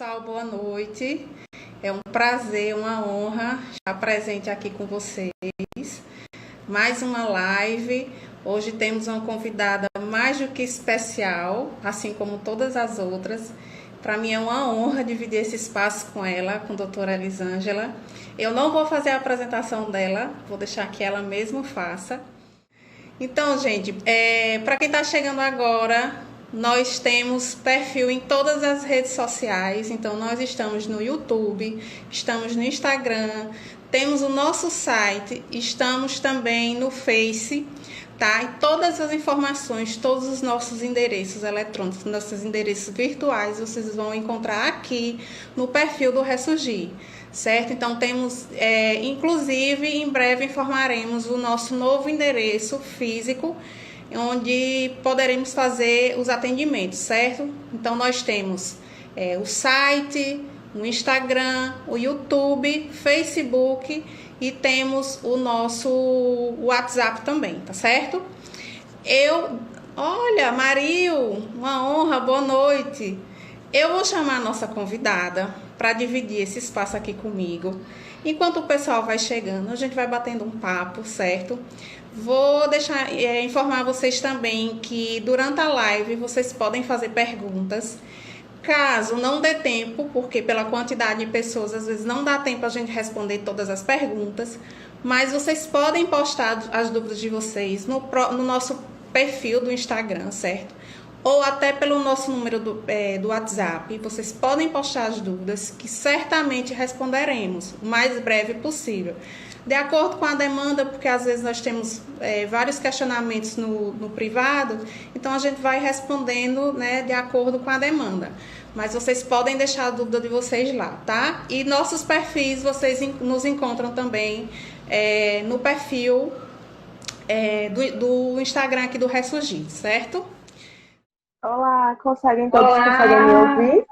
pessoal, boa noite. É um prazer, uma honra estar presente aqui com vocês. Mais uma live. Hoje temos uma convidada mais do que especial, assim como todas as outras. Para mim é uma honra dividir esse espaço com ela, com a doutora Elisângela. Eu não vou fazer a apresentação dela, vou deixar que ela mesma faça. Então, gente, para quem está chegando agora, nós temos perfil em todas as redes sociais. Então, nós estamos no YouTube, estamos no Instagram, temos o nosso site, estamos também no Face, tá? E todas as informações, todos os nossos endereços eletrônicos, nossos endereços virtuais, vocês vão encontrar aqui no perfil do Ressurgir. Certo? Então, temos, inclusive, em breve informaremos o nosso novo endereço físico, onde poderemos fazer os atendimentos, certo? Então, nós temos o site, o Instagram, o YouTube, Facebook e temos o nosso WhatsApp também, tá certo? Olha, Mario, uma honra, boa noite. Eu vou chamar a nossa convidada para dividir esse espaço aqui comigo. Enquanto o pessoal vai chegando, a gente vai batendo um papo, certo? Vou deixar informar vocês também que durante a live vocês podem fazer perguntas. Caso não dê tempo, porque pela quantidade de pessoas às vezes não dá tempo a gente responder todas as perguntas, mas vocês podem postar as dúvidas de vocês no nosso perfil do Instagram, certo? Ou até pelo nosso número do WhatsApp. Vocês podem postar as dúvidas que certamente responderemos o mais breve possível. De acordo com a demanda, porque às vezes nós temos vários questionamentos no privado, então a gente vai respondendo, né, de acordo com a demanda. Mas vocês podem deixar a dúvida de vocês lá, tá? E nossos perfis, vocês nos encontram também no perfil do Instagram aqui do Ressurgir, certo? Olá, todos conseguem me ouvir?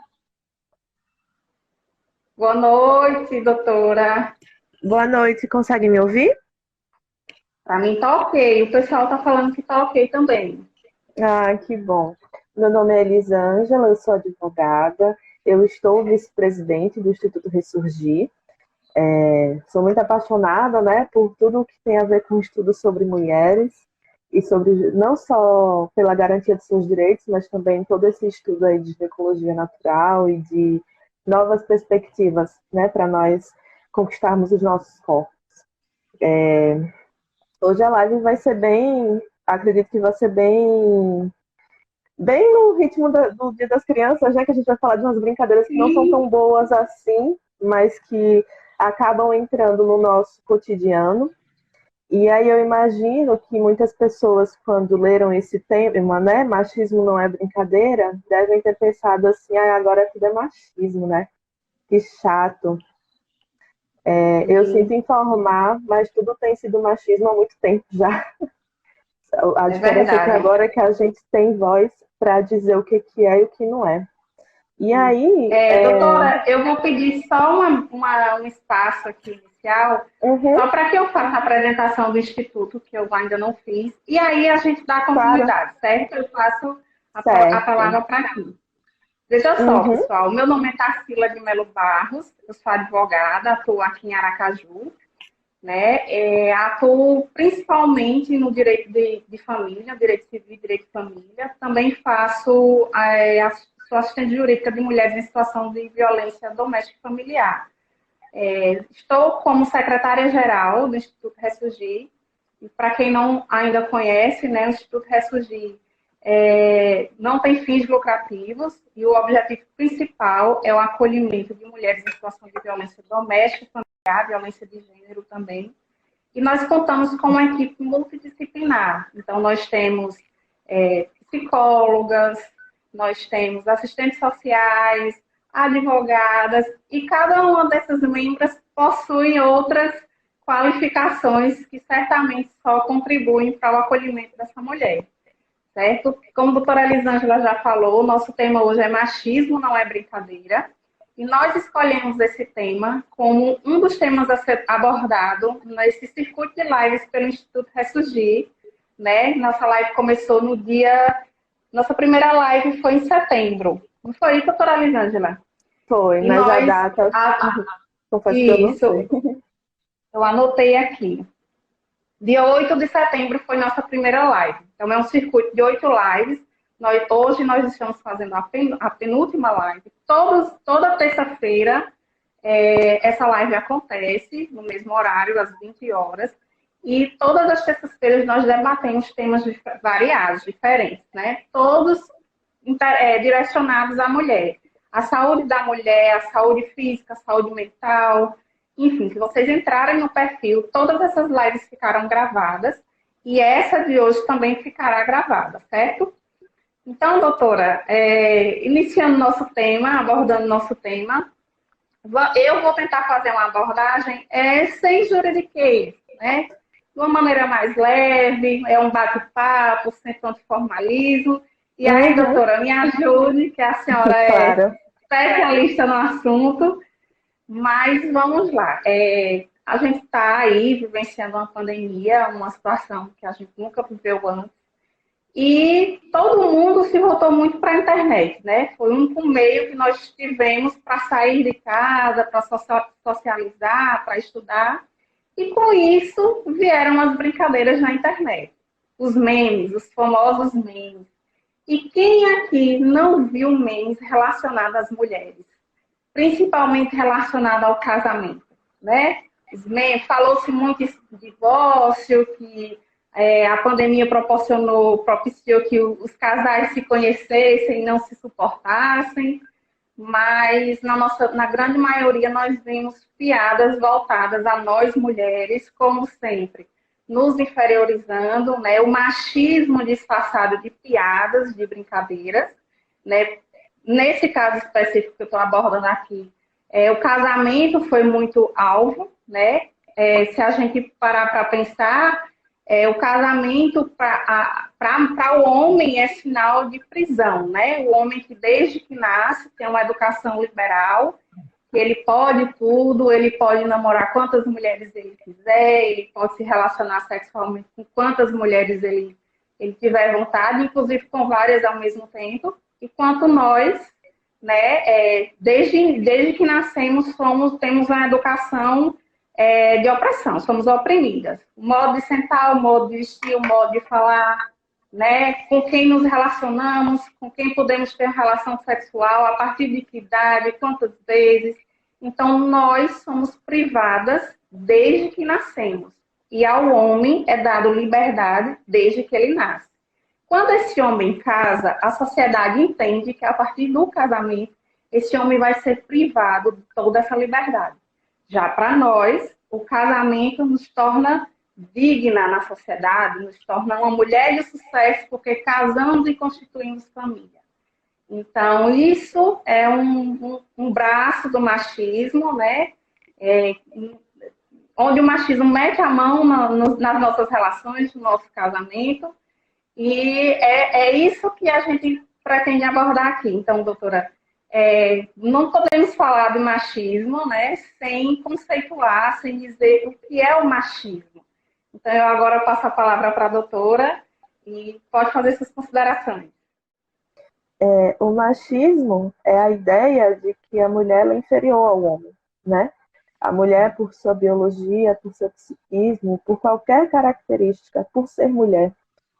Boa noite, doutora. Boa noite, conseguem me ouvir? Para mim tá ok, o pessoal tá falando que tá ok também. Ah, que bom. Meu nome é Elisângela, eu sou advogada, eu estou vice-presidente do Instituto Ressurgir. Sou muito apaixonada, né, por tudo que tem a ver com estudo sobre mulheres e sobre não só pela garantia de seus direitos, mas também todo esse estudo aí de ginecologia natural e de novas perspectivas, né, para nós conquistarmos os nossos corpos. Hoje a live vai ser acredito que vai ser bem no ritmo do Dia das Crianças, né, que a gente vai falar de umas brincadeiras que não são tão boas assim, mas que acabam entrando no nosso cotidiano. E aí eu imagino que muitas pessoas, quando leram esse tema, né, machismo não é brincadeira, devem ter pensado assim, agora tudo é machismo, né? Que chato. Eu sinto informar, mas tudo tem sido machismo há muito tempo já. A diferença é que agora é que a gente tem voz para dizer o que é e o que não é. E aí... Doutora, eu vou pedir só um espaço aqui inicial, só para que eu faça a apresentação do Instituto, que eu ainda não fiz, e aí a gente dá continuidade, certo? Eu passo a palavra para aqui. Veja só, pessoal, meu nome é Tarsila de Melo Barros, eu sou advogada, atuo aqui em Aracaju, né? Atuo principalmente no direito de família, direito civil e direito de família. Também sou assistente jurídica de mulheres em situação de violência doméstica e familiar. Estou como secretária-geral do Instituto Ressurgir. E para quem não ainda conhece, né, o Instituto Ressurgir não tem fins lucrativos e o objetivo principal é o acolhimento de mulheres em situação de violência doméstica e familiar, violência de gênero também. E nós contamos com uma equipe multidisciplinar. Então, nós temos psicólogas, nós temos assistentes sociais, advogadas, e cada uma dessas membros possui outras qualificações que certamente só contribuem para o acolhimento dessa mulher, certo? Como a doutora Elisângela já falou, nosso tema hoje é machismo, não é brincadeira, e nós escolhemos esse tema como um dos temas a ser abordado nesse circuito de lives pelo Instituto Ressurgir, né? Nossa live começou nossa primeira live foi em setembro. Não foi isso, doutora Elisângela? Foi, E mas a nós, data, confesso que eu não sei. eu anotei aqui. Dia 8 de setembro foi nossa primeira live. Então, é um circuito de 8 lives. Hoje nós estamos fazendo a penúltima live. Toda terça-feira, essa live acontece no mesmo horário, às 20 horas. E todas as terças-feiras nós debatemos temas variados, diferentes, né? Todos direcionados à mulher. A saúde da mulher, a saúde física, a saúde mental. Enfim, se vocês entrarem no perfil, todas essas lives ficaram gravadas. E essa de hoje também ficará gravada, certo? Então, doutora, iniciando nosso tema, abordando nosso tema, eu vou tentar fazer uma abordagem sem juridiquês, né? De uma maneira mais leve, é um bate-papo, sem tanto formalismo. E aí, doutora, me ajude, que a senhora Claro. é especialista no assunto, mas vamos lá. A gente está aí vivenciando uma pandemia, uma situação que a gente nunca viveu antes. E todo mundo se voltou muito para a internet, né? Foi o único meio que nós tivemos para sair de casa, para socializar, para estudar. E com isso vieram as brincadeiras na internet. Os memes, os famosos memes. E quem aqui não viu memes relacionados às mulheres? Principalmente relacionado ao casamento, né? Os memes, falou-se muito de divórcio, que a pandemia propiciou que os casais se conhecessem e não se suportassem, mas na grande maioria nós vimos piadas voltadas a nós mulheres, como sempre, nos inferiorizando, né? O machismo disfarçado de piadas, de brincadeiras, né? Nesse caso específico que eu estou abordando aqui, o casamento foi muito alvo, né? Se a gente parar para pensar, o casamento para o homem é sinal de prisão, né? O homem que desde que nasce tem uma educação liberal, que ele pode tudo, ele pode namorar quantas mulheres ele quiser, ele pode se relacionar sexualmente com quantas mulheres ele tiver vontade, inclusive com várias ao mesmo tempo, enquanto nós, né, desde que nascemos, temos uma educação de opressão, somos oprimidas. O modo de sentar, o modo de vestir, o modo de falar, né, com quem nos relacionamos, com quem podemos ter relação sexual, a partir de que idade, quantas vezes. Então, nós somos privadas desde que nascemos. E ao homem é dado liberdade desde que ele nasce. Quando esse homem casa, a sociedade entende que a partir do casamento, esse homem vai ser privado de toda essa liberdade. Já para nós, o casamento nos torna digna na sociedade, nos torna uma mulher de sucesso, porque casamos e constituímos família. Então, isso é um braço do machismo, né? Onde o machismo mete a mão nas nossas relações, no nosso casamento, e é isso que a gente pretende abordar aqui. Então, doutora, não podemos falar de machismo, né, sem conceituar, sem dizer o que é o machismo. Então, eu agora passo a palavra para a doutora e pode fazer suas considerações. O machismo é a ideia de que a mulher é inferior ao homem, né? A mulher, por sua biologia, por seu psiquismo, por qualquer característica, por ser mulher,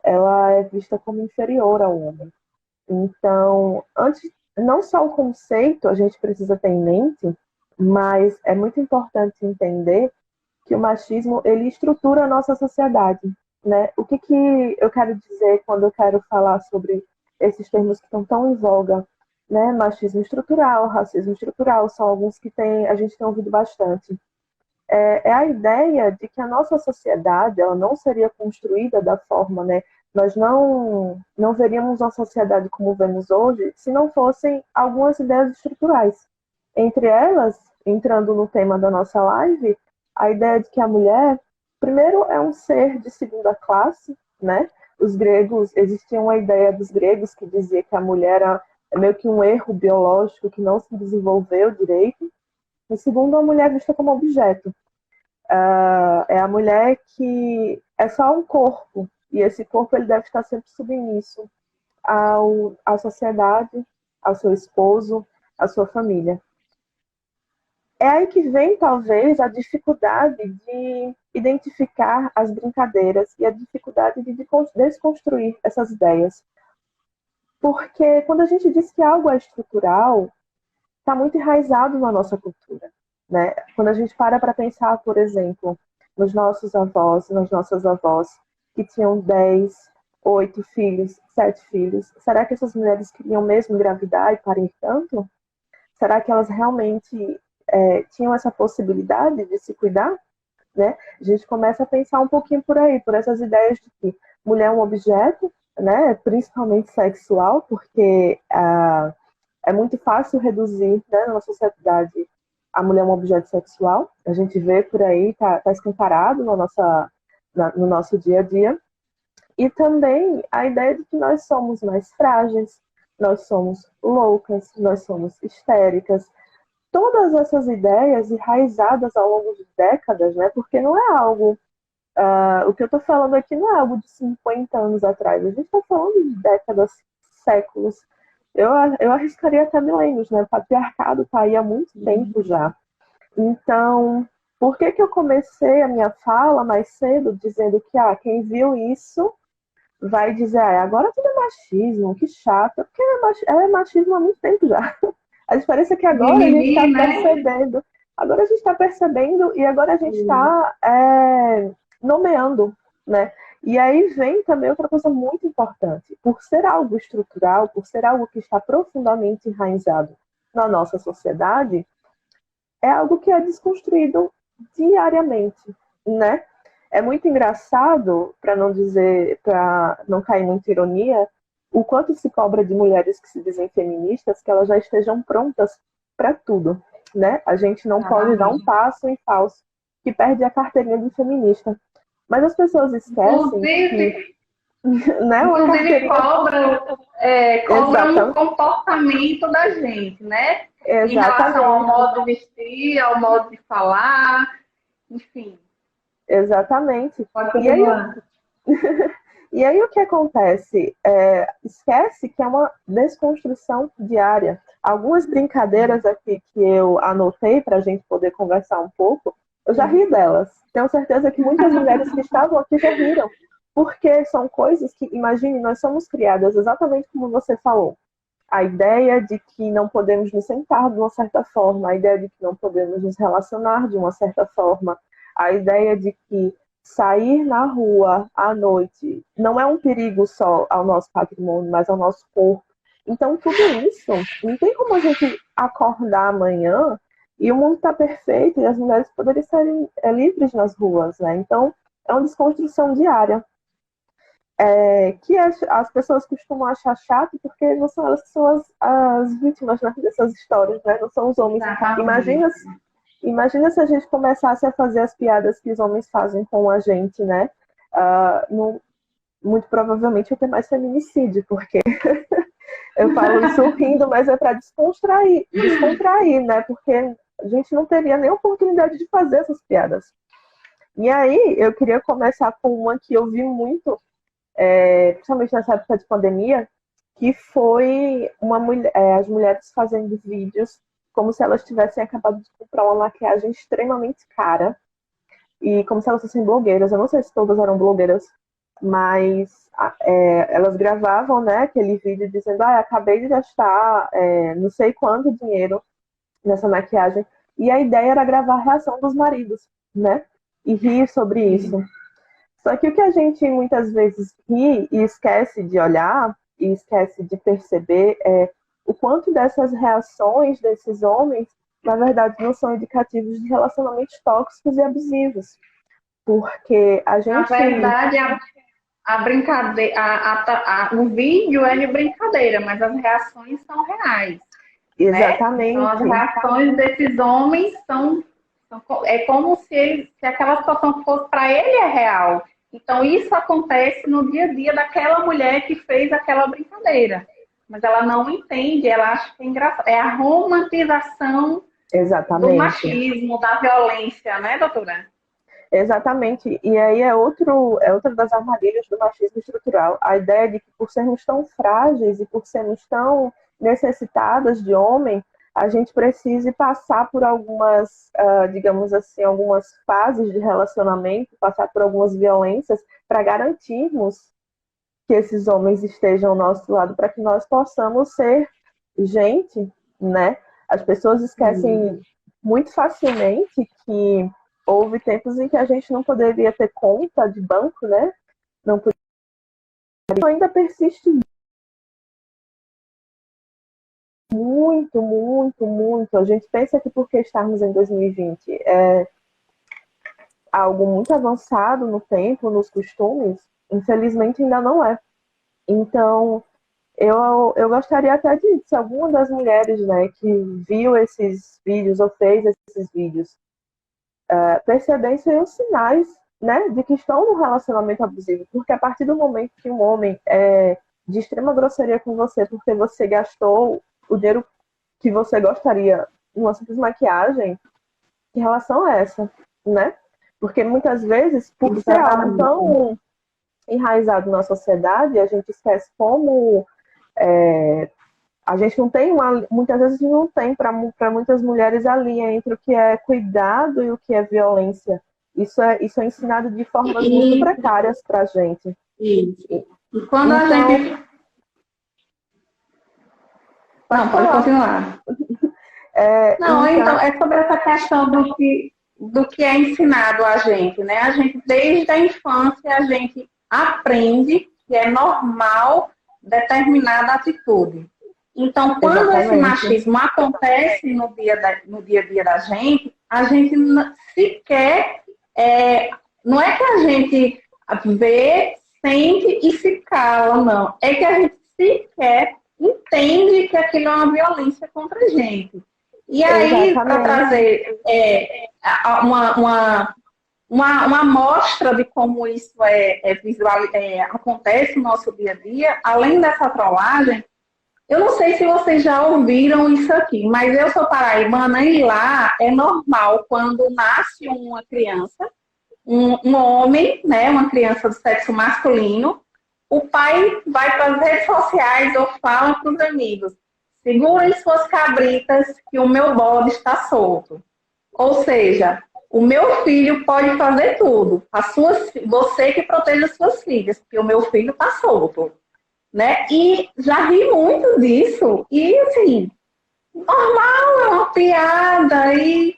ela é vista como inferior ao homem. Então, não só o conceito a gente precisa ter em mente, mas é muito importante entender que o machismo, ele estrutura a nossa sociedade, né? O que eu quero dizer quando eu quero falar sobre esses termos que estão tão em voga, né? Machismo estrutural, racismo estrutural, são alguns que a gente tem ouvido bastante. É a ideia de que a nossa sociedade, ela não seria construída da forma, né? Nós não veríamos uma sociedade como vemos hoje se não fossem algumas ideias estruturais. Entre elas, entrando no tema da nossa live, a ideia de que a mulher, primeiro, é um ser de segunda classe, né? Os gregos, existia uma ideia dos gregos que dizia que a mulher é meio que um erro biológico que não se desenvolveu direito. E segundo, a mulher é vista como objeto. É a mulher que é só um corpo, e esse corpo ele deve estar sempre submisso à sociedade, ao seu esposo, à sua família. é aí que vem, talvez, a dificuldade de identificar as brincadeiras e a dificuldade de desconstruir essas ideias. Porque quando a gente diz que algo é estrutural, está muito enraizado na nossa cultura, né? Quando a gente para pensar, por exemplo, nos nossos avós, nas nossas avós, que tinham 10, 8 filhos, 7 filhos, será que essas mulheres queriam mesmo engravidar e parir tanto? Será que elas realmente tinham essa possibilidade de se cuidar? Né? A gente começa a pensar um pouquinho por aí, por essas ideias de que mulher é um objeto, né? Principalmente sexual, porque é muito fácil reduzir, né, na sociedade a mulher é um objeto sexual. A gente vê por aí, tá escancarado no nosso dia a dia. E também a ideia de que nós somos mais frágeis, nós somos loucas, nós somos histéricas. Todas essas ideias enraizadas ao longo de décadas, né? Porque não é algo... o que eu estou falando aqui não é algo de 50 anos atrás. A gente está falando de décadas, séculos. Eu arriscaria até milênios, né? O patriarcado está aí há muito tempo já. Então, por que eu comecei a minha fala mais cedo dizendo que quem viu isso vai dizer, agora tudo é machismo, que chato, porque é machismo há muito tempo já. A diferença é que agora a gente está percebendo, agora a gente está percebendo e agora a gente está nomeando, né? E aí vem também outra coisa muito importante, por ser algo estrutural, por ser algo que está profundamente enraizado na nossa sociedade, é algo que é desconstruído diariamente, né? É muito engraçado, para não cair muita ironia, o quanto se cobra de mulheres que se dizem feministas que elas já estejam prontas para tudo, né? A gente não pode dar um passo em falso que perde a carteirinha de feminista. Mas as pessoas esquecem que... né, inclusive cobram o comportamento da gente, né? Exatamente. Em relação ao modo de vestir, ao modo de falar, enfim. Exatamente. E aí o que acontece? Esquece que é uma desconstrução diária. Algumas brincadeiras aqui que eu anotei para a gente poder conversar um pouco, eu já ri delas. Tenho certeza que muitas mulheres que estavam aqui já riram. Porque são coisas que, imagine, nós somos criadas exatamente como você falou. A ideia de que não podemos nos sentar de uma certa forma, a ideia de que não podemos nos relacionar de uma certa forma, a ideia de que sair na rua à noite não é um perigo só ao nosso patrimônio, mas ao nosso corpo. Então, tudo isso, não tem como a gente acordar amanhã e o mundo está perfeito e as mulheres poderem serem livres nas ruas, né? Então, é uma desconstrução diária. Que as pessoas costumam achar chato porque não são elas que são as vítimas, né, dessas histórias, né? Não são os homens. Imagina se a gente começasse a fazer as piadas que os homens fazem com a gente, né? Muito provavelmente ia ter mais feminicídio, porque eu falo isso rindo, mas é para descontrair, né? Porque a gente não teria nem oportunidade de fazer essas piadas. E aí, eu queria começar com uma que eu vi muito, principalmente nessa época de pandemia, que foi as mulheres fazendo vídeos como se elas tivessem acabado de comprar uma maquiagem extremamente cara e como se elas fossem blogueiras. Eu não sei se todas eram blogueiras, mas elas gravavam, né, aquele vídeo dizendo, acabei de gastar não sei quanto dinheiro nessa maquiagem. E a ideia era gravar a reação dos maridos, né, e rir sobre isso. Só que o que a gente muitas vezes ri e esquece de olhar, e esquece de perceber, é o quanto dessas reações desses homens, na verdade, não são indicativos de relacionamentos tóxicos e abusivos. Porque a gente... Na verdade, a brincadeira, o vídeo é de brincadeira, mas as reações são reais. Exatamente. Né? Então, as reações desses homens é como se aquela situação fosse para ele é real. Então, isso acontece no dia a dia daquela mulher que fez aquela brincadeira. Mas ela não entende, ela acha que é engraçado. É a romantização do machismo, da violência, né, doutora? Exatamente. E aí é outra das armadilhas do machismo estrutural. A ideia de que por sermos tão frágeis e por sermos tão necessitadas de homem, a gente precise passar por algumas, digamos assim, algumas fases de relacionamento, passar por algumas violências para garantirmos que esses homens estejam ao nosso lado, para que nós possamos ser gente, né? As pessoas esquecem muito facilmente que houve tempos em que a gente não poderia ter conta de banco, né? Não podia. Ainda persiste muito, muito, muito. A gente pensa que porque estarmos em 2020 é algo muito avançado no tempo, nos costumes, infelizmente ainda não é. Então, eu gostaria até de, se alguma das mulheres, né, que viu esses vídeos ou fez esses vídeos, percebessem os sinais, né, de que estão num relacionamento abusivo. Porque a partir do momento que um homem é de extrema grosseria com você, porque você gastou o dinheiro que você gostaria numa simples maquiagem, que relação é essa, né? Porque muitas vezes, por ser algo tão enraizado na sociedade, a gente esquece como a gente não tem muitas vezes não tem para muitas mulheres a linha entre o que é cuidado e o que é violência. Isso é ensinado de formas muito precárias para a gente. Isso. E quando a gente... Não, pode continuar. Então, é sobre essa questão do que é ensinado a gente, né? A gente, desde a infância, a gente aprende que é normal determinada atitude. Então, quando esse machismo acontece no dia a dia da gente, a gente sequer... não é que a gente vê, sente e se cala, não. É que a gente sequer entende que aquilo é uma violência contra a gente. E aí, para trazer uma amostra de como isso acontece no nosso dia a dia, além dessa trollagem, eu não sei se vocês já ouviram isso aqui, mas eu sou paraibana e lá é normal, quando nasce uma criança, um homem, né, uma criança do sexo masculino, o pai vai para as redes sociais ou fala para os amigos: segurem suas cabritas que o meu bode está solto. Ou seja, o meu filho pode fazer tudo. Você que proteja as suas filhas, porque o meu filho está solto. Né? E já ri muito disso. E assim, normal, é uma piada. E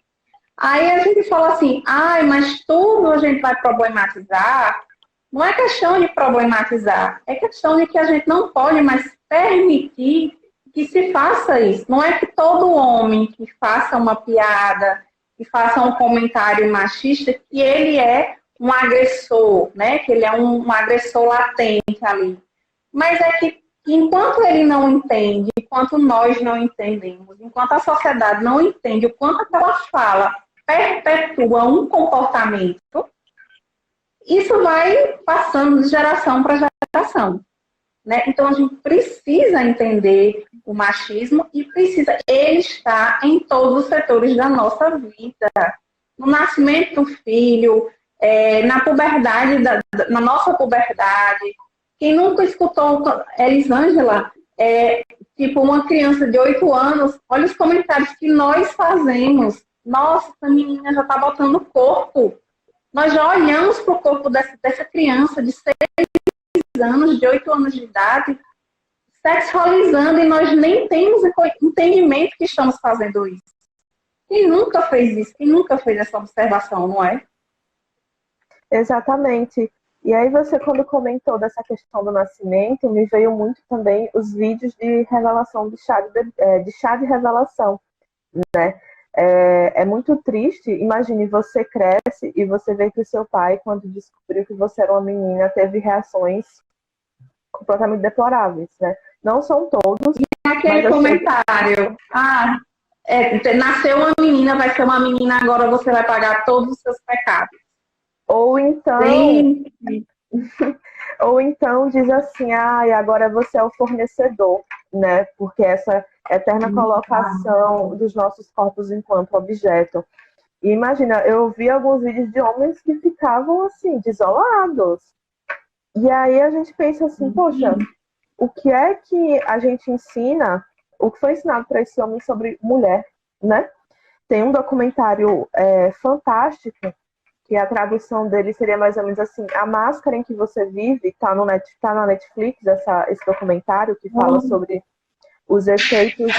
aí a gente fala assim: mas tudo a gente vai problematizar. Não é questão de problematizar, é questão de que a gente não pode mais permitir que se faça isso. Não é que todo homem que faça uma piada, que faça um comentário machista, que ele é um agressor, né? Que ele é um agressor latente ali. Mas é que enquanto ele não entende, enquanto nós não entendemos, enquanto a sociedade não entende o quanto aquela fala perpetua um comportamento, isso vai passando de geração para geração. Né? Então, a gente precisa entender o machismo e ele está em todos os setores da nossa vida. No nascimento do filho, na puberdade, na nossa puberdade. Quem nunca escutou Elisângela, tipo uma criança de 8 anos, olha os comentários que nós fazemos. Nossa, essa menina já está botando corpo. Nós já olhamos para o corpo dessa criança de 6 anos, de 8 anos de idade, sexualizando, e nós nem temos entendimento que estamos fazendo isso. Quem nunca fez isso? Quem nunca fez essa observação, não é? Exatamente. E aí você, quando comentou dessa questão do nascimento, me veio muito também os vídeos de revelação, de chá de revelação, né? É muito triste. Imagine, você cresce e você vê que o seu pai, quando descobriu que você era uma menina, teve reações completamente deploráveis, né? Não são todos. E aquele comentário: nasceu uma menina, vai ser uma menina, agora você vai pagar todos os seus pecados. Ou então... Ou então diz assim: agora você é o fornecedor, né? Porque essa eterna colocação dos nossos corpos enquanto objeto. E imagina, eu vi alguns vídeos de homens que ficavam assim, desolados. E aí a gente pensa assim: poxa, o que é que a gente ensina o que foi ensinado para esse homem sobre mulher, né? Tem um documentário fantástico, que a tradução dele seria mais ou menos assim: A Máscara em que Você Vive, tá na Netflix, esse documentário que fala sobre os efeitos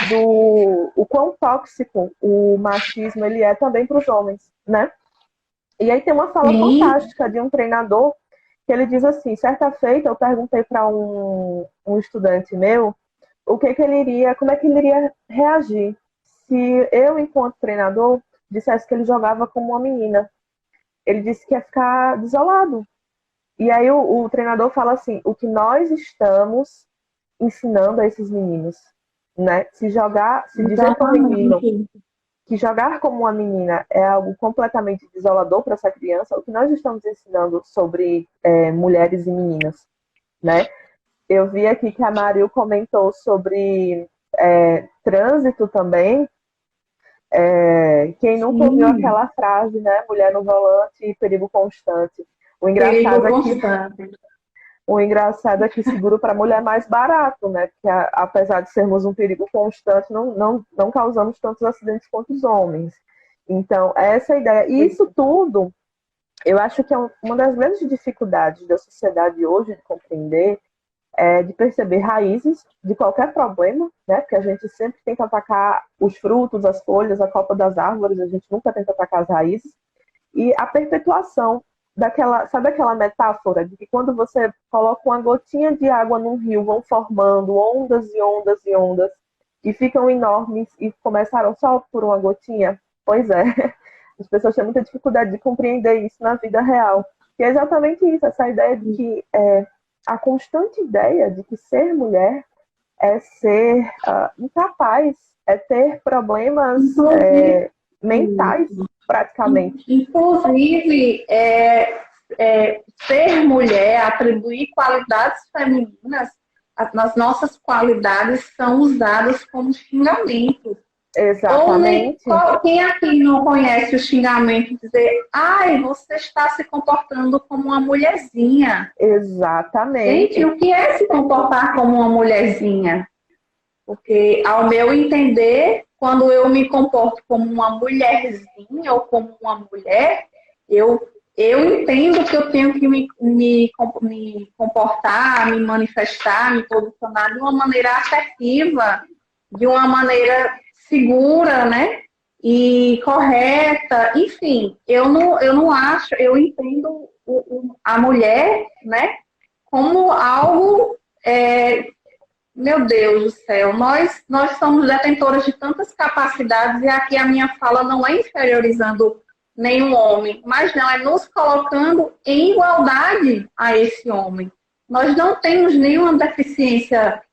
o quão tóxico o machismo ele é também para os homens, né? E aí tem uma fala fantástica de um treinador que ele diz assim: certa feita eu perguntei para um estudante meu como é que ele iria reagir se eu, enquanto treinador, dissesse que ele jogava como uma menina. Ele disse que ia ficar desolado. E aí o treinador fala assim: o que nós estamos ensinando a esses meninos, né? Se dizer para um menino que jogar como uma menina é algo completamente desolador para essa criança, o que nós estamos ensinando sobre mulheres e meninas, né? Eu vi aqui que a Maril comentou sobre trânsito também. Quem nunca ouviu aquela frase, né? Mulher no volante e perigo constante. O engraçado é que seguro para mulher é mais barato, né? Porque apesar de sermos um perigo constante, não causamos tantos acidentes quanto os homens. Então, essa é a ideia. E isso tudo, eu acho que é uma das grandes dificuldades da sociedade hoje de compreender, de perceber raízes de qualquer problema, né? Porque a gente sempre tenta atacar os frutos, as folhas, a copa das árvores, a gente nunca tenta atacar as raízes. E a perpetuação sabe aquela metáfora de que quando você coloca uma gotinha de água num rio, vão formando ondas e ondas e ondas, e ficam enormes e começaram só por uma gotinha? Pois é, as pessoas têm muita dificuldade de compreender isso na vida real. E é exatamente isso, essa ideia de que a constante ideia de que ser mulher é ser incapaz, é ter problemas mentais, praticamente. Inclusive, ser mulher, atribuir qualidades femininas, as nossas qualidades são usadas como xingamento. Exatamente. Quem aqui não conhece o xingamento, dizer: ai, você está se comportando como uma mulherzinha. Exatamente. Gente, o que é se comportar como uma mulherzinha? Porque, ao meu entender, quando eu me comporto como uma mulherzinha ou como uma mulher, eu entendo que eu tenho que me comportar, me manifestar, me posicionar de uma maneira assertiva, de uma maneira segura, né? E correta. Enfim, eu não acho, eu entendo a mulher, né? Como algo... meu Deus do céu, nós somos detentoras de tantas capacidades, e aqui a minha fala não é inferiorizando nenhum homem, mas não, é nos colocando em igualdade a esse homem. Nós não temos nenhuma deficiência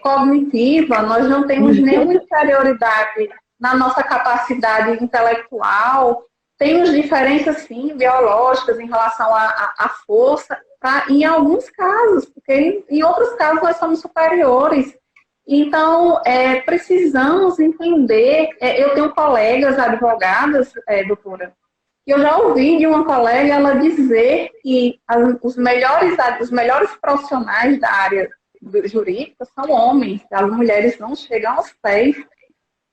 cognitiva, nós não temos nenhuma inferioridade na nossa capacidade intelectual, temos diferenças, sim, biológicas em relação à força, em alguns casos, porque em outros casos nós somos superiores. Então, precisamos entender. Eu tenho colegas advogadas, doutora, e eu já ouvi de uma colega ela dizer que os melhores profissionais da área jurídica são homens, as mulheres não chegam aos pés.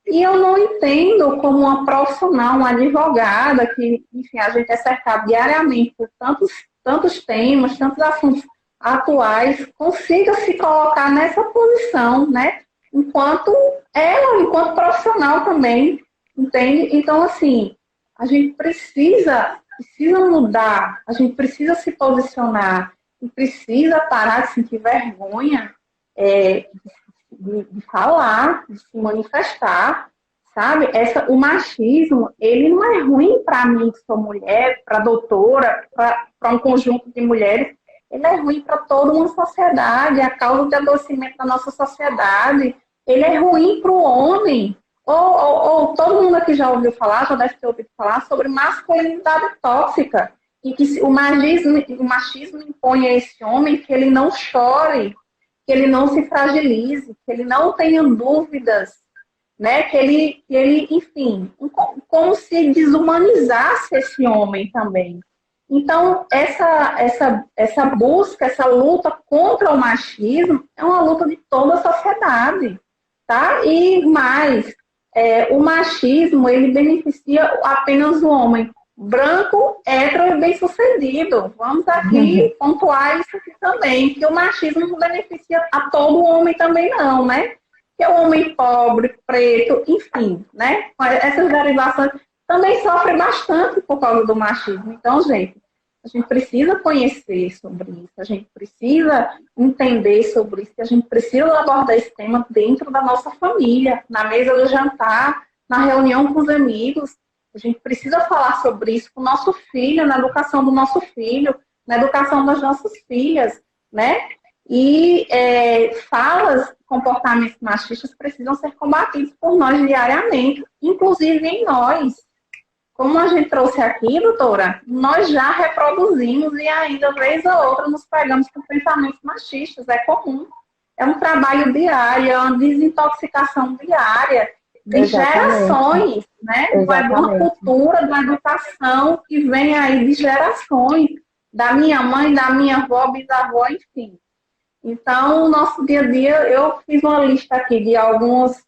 E eu não entendo como uma profissional, uma advogada, que, enfim, a gente é cercado diariamente por tantos temas, tantos assuntos atuais, consiga se colocar nessa posição, né? Enquanto profissional também, entende? Então, assim, a gente precisa mudar, a gente precisa se posicionar e precisa parar de sentir vergonha de falar, de se manifestar, sabe? O machismo, ele não é ruim para mim, que sou mulher, para a doutora, para um conjunto de mulheres. Ele é ruim para toda uma sociedade, é a causa de adoecimento da nossa sociedade. Ele é ruim para o homem. Ou todo mundo aqui já ouviu falar, já deve ter ouvido falar sobre masculinidade tóxica, e que o machismo impõe a esse homem que ele não chore, que ele não se fragilize, que ele não tenha dúvidas, né? Que ele, enfim, como se desumanizasse esse homem também. Então, essa busca, essa luta contra o machismo é uma luta de toda a sociedade. tá? E mais, o machismo, ele beneficia apenas o homem branco, hétero e bem-sucedido. Vamos aqui pontuar isso aqui também, que o machismo não beneficia a todo homem também não, né? Que é o homem pobre, preto, enfim, né? Essas derivações também sofrem bastante por causa do machismo. Então, gente, a gente precisa conhecer sobre isso, a gente precisa entender sobre isso, a gente precisa abordar esse tema dentro da nossa família, na mesa do jantar, na reunião com os amigos. A gente precisa falar sobre isso com o nosso filho, na educação do nosso filho, na educação das nossas filhas, né? E falas, comportamentos machistas precisam ser combatidos por nós diariamente, inclusive em nós. Como a gente trouxe aqui, doutora, nós já reproduzimos e ainda, vez ou outra, nos pegamos com pensamentos machistas. É comum. É um trabalho diário, é uma desintoxicação diária de gerações, né? Vai de uma cultura, de uma educação que vem aí de gerações, da minha mãe, da minha avó, bisavó, enfim. Então, no nosso dia a dia, eu fiz uma lista aqui de alguns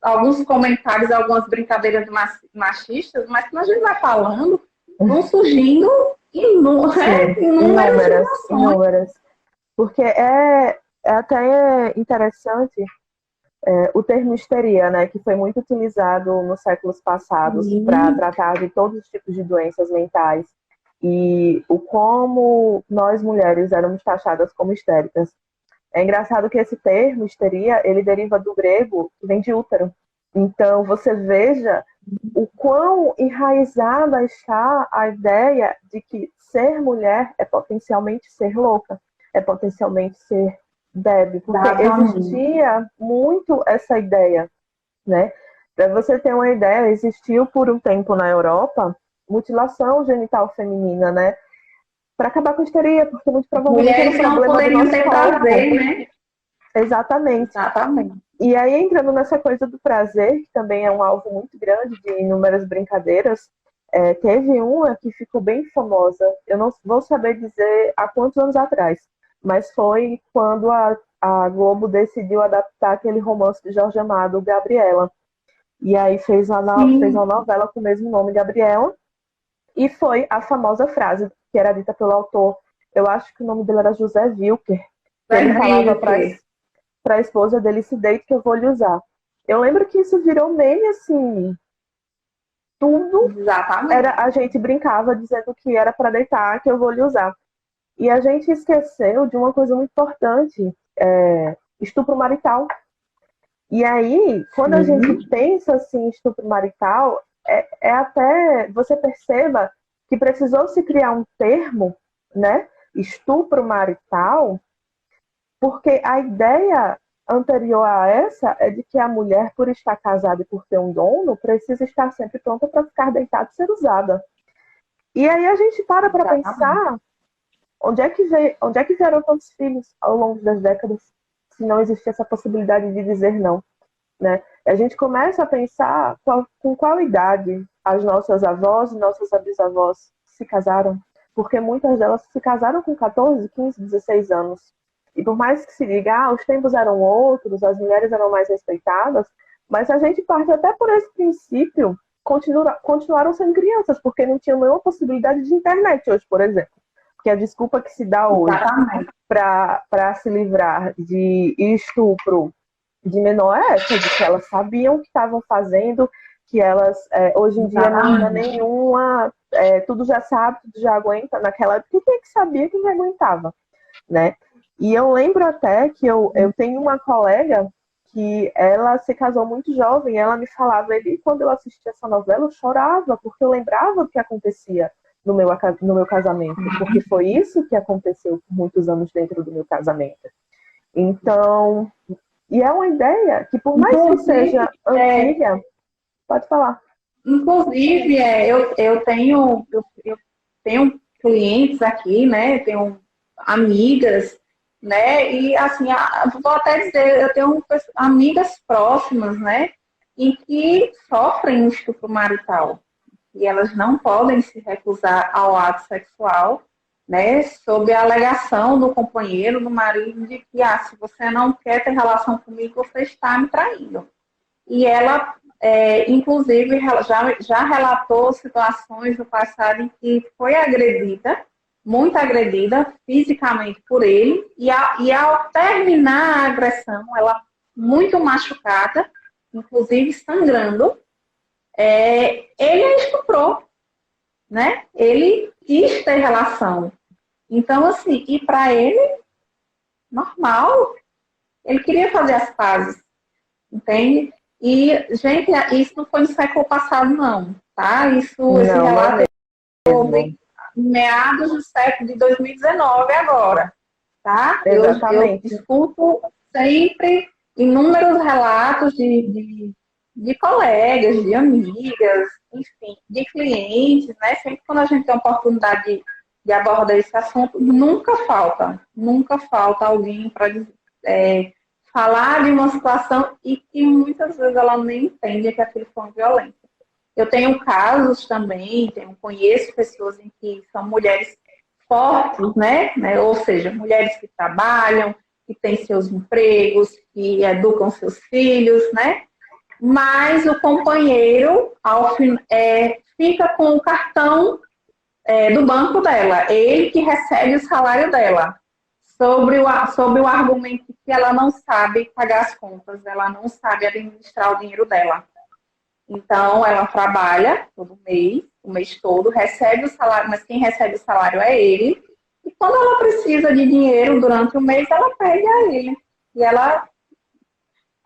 comentários, algumas brincadeiras machistas, mas quando a gente vai falando, vão surgindo inúmeras. Porque é até interessante o termo histeria, né, que foi muito utilizado nos séculos passados para tratar de todos os tipos de doenças mentais e o como nós mulheres éramos taxadas como histéricas. É engraçado que esse termo, histeria, ele deriva do grego, que vem de útero. Então, você veja o quão enraizada está a ideia de que ser mulher é potencialmente ser louca, é potencialmente ser débil. Porque existia muito essa ideia, né? Para você ter uma ideia, existiu por um tempo na Europa mutilação genital feminina, né? Para acabar com a histeria, porque muito provavelmente mulheres não poderiam ter prazer, né? Exatamente. E aí, entrando nessa coisa do prazer, que também é um alvo muito grande de inúmeras brincadeiras, teve uma que ficou bem famosa, eu não vou saber dizer há quantos anos atrás, mas foi quando a Globo decidiu adaptar aquele romance de Jorge Amado, Gabriela. E aí fez uma novela com o mesmo nome, Gabriela, e foi a famosa frase que era dita pelo autor, eu acho que o nome dele era José Wilker, que ele falava para a esposa dele, se deite que eu vou lhe usar. Eu lembro que isso virou meme, assim, tudo. Exatamente. A gente brincava dizendo que era para deitar que eu vou lhe usar. E a gente esqueceu de uma coisa muito importante, estupro marital. E aí, quando a gente pensa assim, em estupro marital, até você perceba que precisou se criar um termo, né, estupro marital, porque a ideia anterior a essa é de que a mulher, por estar casada e por ter um dono, precisa estar sempre pronta para ficar deitada e ser usada. E aí a gente para pensar onde é que vieram tantos filhos ao longo das décadas, se não existia essa possibilidade de dizer não, né? A gente começa a pensar com qual idade as nossas avós e nossas bisavós se casaram, porque muitas delas se casaram com 14, 15, 16 anos. E por mais que se diga, os tempos eram outros, as mulheres eram mais respeitadas, mas a gente parte até por esse princípio, continuaram sendo crianças, porque não tinham nenhuma possibilidade de internet hoje, por exemplo. Porque a desculpa que se dá hoje para se livrar de estupro de menor é essa, de que elas sabiam o que estavam fazendo, que elas, hoje em dia, não tinha nenhuma, tudo já sabe, tudo já aguenta. Naquela época, quem é que sabia, quem aguentava, né? E eu lembro até que eu tenho uma colega que ela se casou muito jovem, ela me falava, quando eu assistia essa novela, eu chorava, porque eu lembrava do que acontecia no meu casamento, porque foi isso que aconteceu por muitos anos dentro do meu casamento. Então, e é uma ideia que, por mais que seja antiga, pode falar. Inclusive, eu tenho clientes aqui, né? Tenho amigas, né? E assim, vou até dizer, eu tenho amigas próximas, né? E que sofrem estupro marital. E elas não podem se recusar ao ato sexual, né? Sob a alegação do companheiro, do marido, de que se você não quer ter relação comigo, você está me traindo. e ela, inclusive, já relatou situações no passado em que foi agredida, muito agredida fisicamente por ele, e ao terminar a agressão, ela muito machucada, inclusive sangrando, ele a estuprou, né? Ele quis ter relação. Então, assim, e para ele, normal, ele queria fazer as pazes, entende? E, gente, isso não foi no século passado, não, tá? Esse relato é em meados do século de 2019 agora, tá? Eu escuto sempre inúmeros relatos de colegas, de amigas, enfim, de clientes, né? Sempre quando a gente tem a oportunidade de abordar esse assunto, nunca falta alguém para falar de uma situação e que muitas vezes ela nem entende que aquilo foi uma violência. Eu tenho casos também, conheço pessoas em que são mulheres fortes, né? Ou seja, mulheres que trabalham, que têm seus empregos, que educam seus filhos, né? Mas o companheiro fica com o cartão do banco dela, ele que recebe o salário dela, sobre o argumento que ela não sabe pagar as contas, ela não sabe administrar o dinheiro dela. Então, ela trabalha todo mês, o mês todo, recebe o salário, mas quem recebe o salário é ele. E quando ela precisa de dinheiro durante o mês, ela pede a ele. E ela...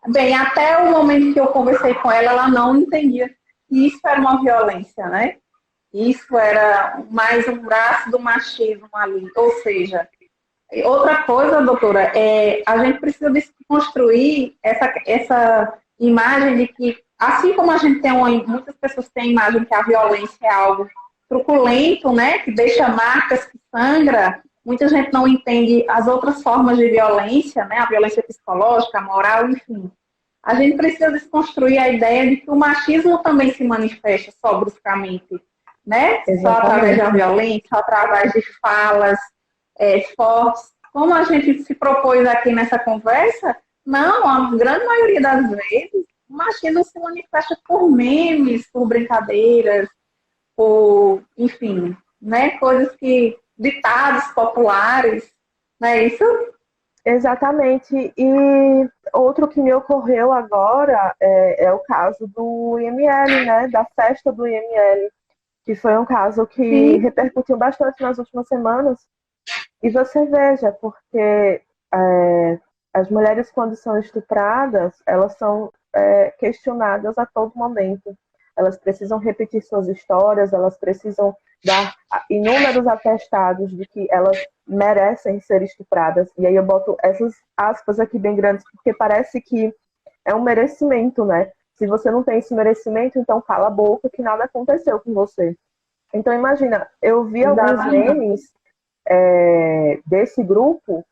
Bem, até o momento que eu conversei com ela, ela não entendia que isso era uma violência, né? Isso era mais um braço do machismo ali. Ou seja, outra coisa, doutora, a gente precisa desconstruir essa imagem de que, assim como a gente tem muitas pessoas têm a imagem que a violência é algo truculento, né, que deixa marcas, que sangra, muita gente não entende as outras formas de violência, né, a violência psicológica, a moral, enfim. A gente precisa desconstruir a ideia de que o machismo também se manifesta só bruscamente, né, só através da violência, só através de falas fortes. Como a gente se propôs aqui nessa conversa, não, a grande maioria das vezes, o machismo se manifesta por memes, por brincadeiras, por, enfim, né, coisas ditados populares, não é isso? Exatamente. E outro que me ocorreu agora é o caso do IML, né, da festa do IML, que foi um caso que repercutiu bastante nas últimas semanas. E você veja, porque as mulheres, quando são estupradas, elas são questionadas a todo momento. Elas precisam repetir suas histórias, elas precisam dar inúmeros atestados de que elas merecem ser estupradas. E aí eu boto essas aspas aqui bem grandes, porque parece que é um merecimento, né? Se você não tem esse merecimento, então cala a boca que nada aconteceu com você. Então imagina, eu vi alguns memes desse grupo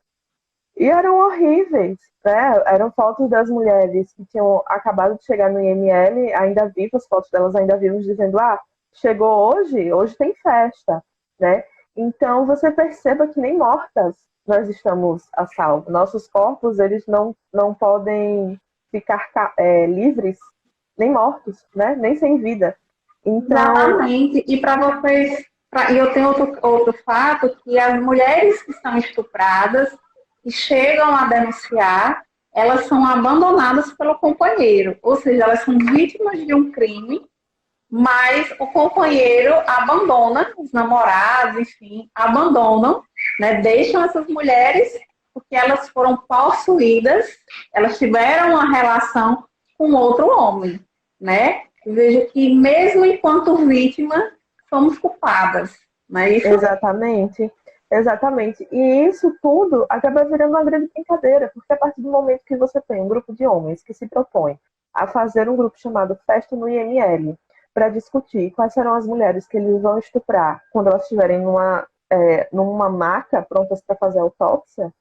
e eram horríveis, né? Eram fotos das mulheres que tinham acabado de chegar no IML, ainda vivas, fotos delas ainda vivas, dizendo, chegou hoje tem festa, né? Então você perceba que nem mortas nós estamos a salvo. Nossos corpos, eles não podem ficar livres, nem mortos, né? Nem sem vida. Então... Exatamente. E para vocês... E eu tenho outro fato, que as mulheres que são estupradas, que chegam a denunciar, elas são abandonadas pelo companheiro. Ou seja, elas são vítimas de um crime, mas o companheiro abandona, os namorados, enfim, abandonam, né, deixam essas mulheres porque elas foram possuídas, elas tiveram uma relação com outro homem, né? Veja que mesmo enquanto vítima, somos culpadas, não é isso? Exatamente. E isso tudo acaba virando uma grande brincadeira, porque a partir do momento que você tem um grupo de homens que se propõe a fazer um grupo chamado Festa no IML, para discutir quais serão as mulheres que eles vão estuprar quando elas estiverem numa maca prontas para fazer autópsia,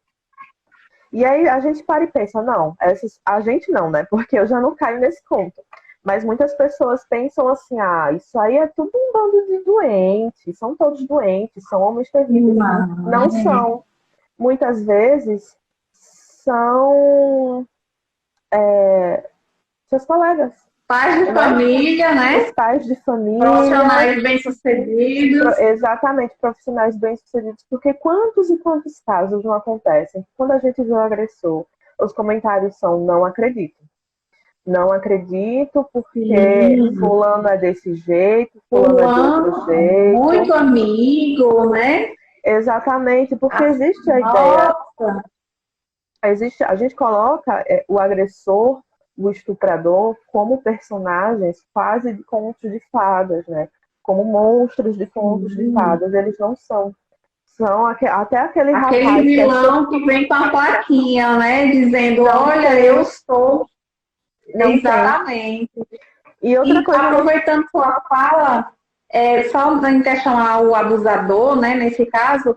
e aí a gente para e pensa, não, a gente não, né? Porque eu já não caio nesse conto. Mas muitas pessoas pensam assim, isso aí é tudo um bando de doentes, são todos doentes, são homens terríveis. Não são. Muitas vezes são seus colegas. Pais de família, né? Os pais de família. Profissionais bem-sucedidos. Exatamente, profissionais bem-sucedidos. Porque quantos e quantos casos não acontecem? Quando a gente vê o agressor, os comentários são: não acredito. Não acredito porque fulano é desse jeito, fulano é de outro jeito. Muito amigo, né? Exatamente, porque existe a ideia. A gente coloca o agressor, o estuprador, como personagens quase de contos de fadas, né? Como monstros de contos de fadas. Eles não são. São até aquele rapaz. Aquele vilão que vem com a plaquinha, né? Dizendo: olha, eu sou. Não exatamente. Tem. E outra coisa. Aproveitando sua fala, só em questionar o abusador, né? Nesse caso,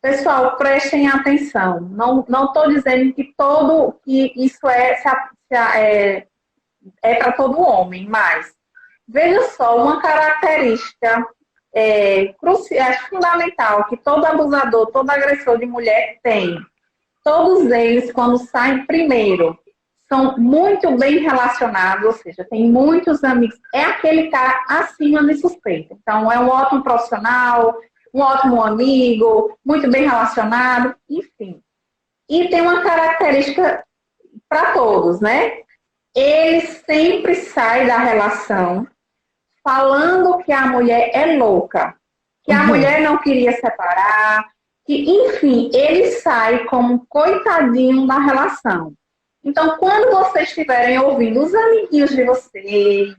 pessoal, prestem atenção. Não estou dizendo que isso é para todo homem, mas veja só, uma característica fundamental que todo abusador, todo agressor de mulher tem. Todos eles, quando saem primeiro, são muito bem relacionados, ou seja, tem muitos amigos. É aquele cara acima de suspeita. Então, é um ótimo profissional, um ótimo amigo, muito bem relacionado, enfim. E tem uma característica para todos, né? Ele sempre sai da relação falando que a mulher é louca, que a mulher não queria separar, que, enfim, ele sai como um coitadinho da relação. Então, quando vocês estiverem ouvindo os amiguinhos de vocês,